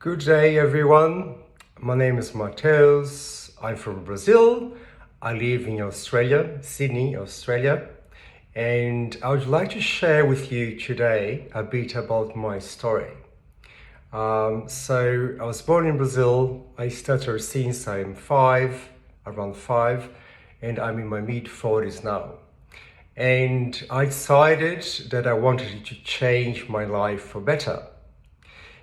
Good day, everyone. My name is Mateus. I'm from Brazil. I live in Australia, Sydney, Australia. And I would like to share with you today a bit about my story. So I was born in Brazil. I stutter since I'm around five, and I'm in my mid-40s now. And I decided that I wanted to change my life for better.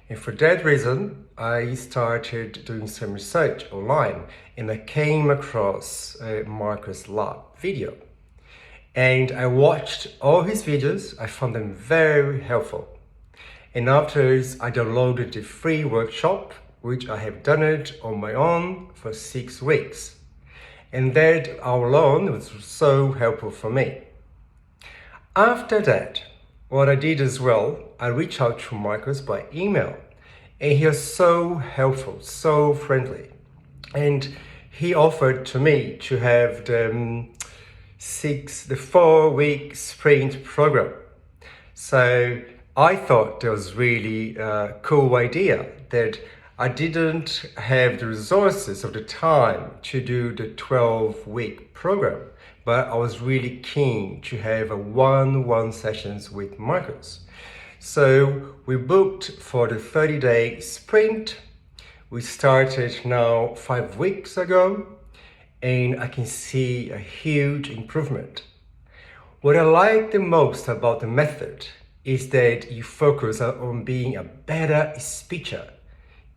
And for that reason, I started doing some research online and I came across Marcus' lab video. And I watched all his videos. I found them very helpful. And afterwards, I downloaded the free workshop, which I have done it on my own for 6 weeks. And that alone was so helpful for me. After that, what I did as well, I reached out to Marcus by email, and he was so helpful, so friendly. And he offered to me to have the 4-week sprint program. So I thought that was really a cool idea that I didn't have the resources of the time to do the 12-week program, but I was really keen to have a one-on-one sessions with Marcus. So we booked for the 30-day sprint. We started now 5 weeks ago, and I can see a huge improvement. What I like the most about the method is that you focus on being a better speaker,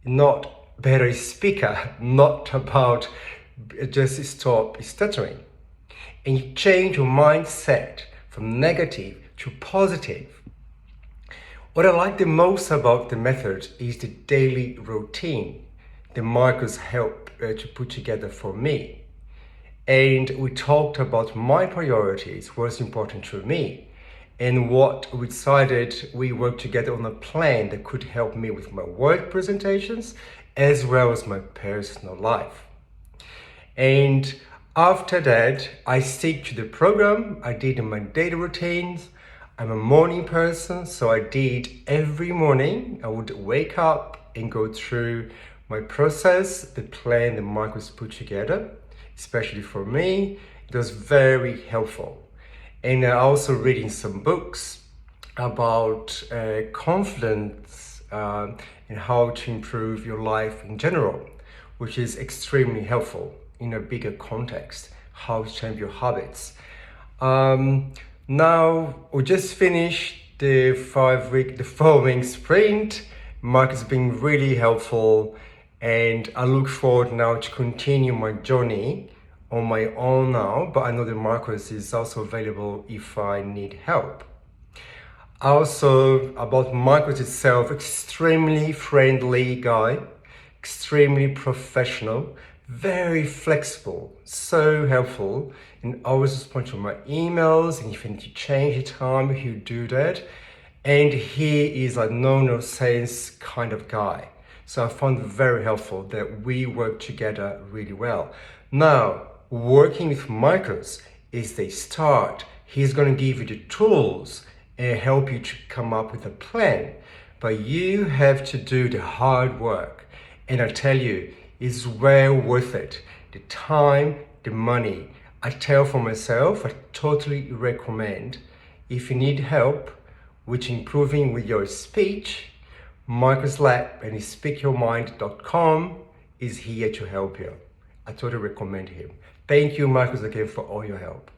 not about just stop stuttering. And you change your mindset from negative to positive. What I like the most about the method is the daily routine that Marcus helped to put together for me. And we talked about my priorities, what's important to me, and what we decided we worked together on a plan that could help me with my work presentations as well as my personal life. And after that, I stick to the program. I did my daily routines. I'm a morning person, so I did every morning. I would wake up and go through my process, the plan that Marcus put together, especially for me. It was very helpful. And I also reading some books about confidence and how to improve your life in general, which is extremely helpful in a bigger context, how to change your habits. Now we just finished the 4-week sprint. Marcus has been really helpful, and I look forward now to continue my journey on my own now, but I know that Marcus is also available if I need help. Also, about Marcus itself, extremely friendly guy, extremely professional, very flexible, so helpful, and always respond to my emails, and if I need to change the time, he'll do that. And he is a no-nonsense kind of guy. So I found it very helpful that we work together really well. Now, working with Marcus is the start. He's going to give you the tools and help you to come up with a plan. But you have to do the hard work. And I tell you, it's well worth it. The time, the money. I tell for myself, I totally recommend. If you need help with improving with your speech, Marcus Lab and speakyourmind.com is here to help you. I totally recommend him. Thank you, Marcus, again for all your help.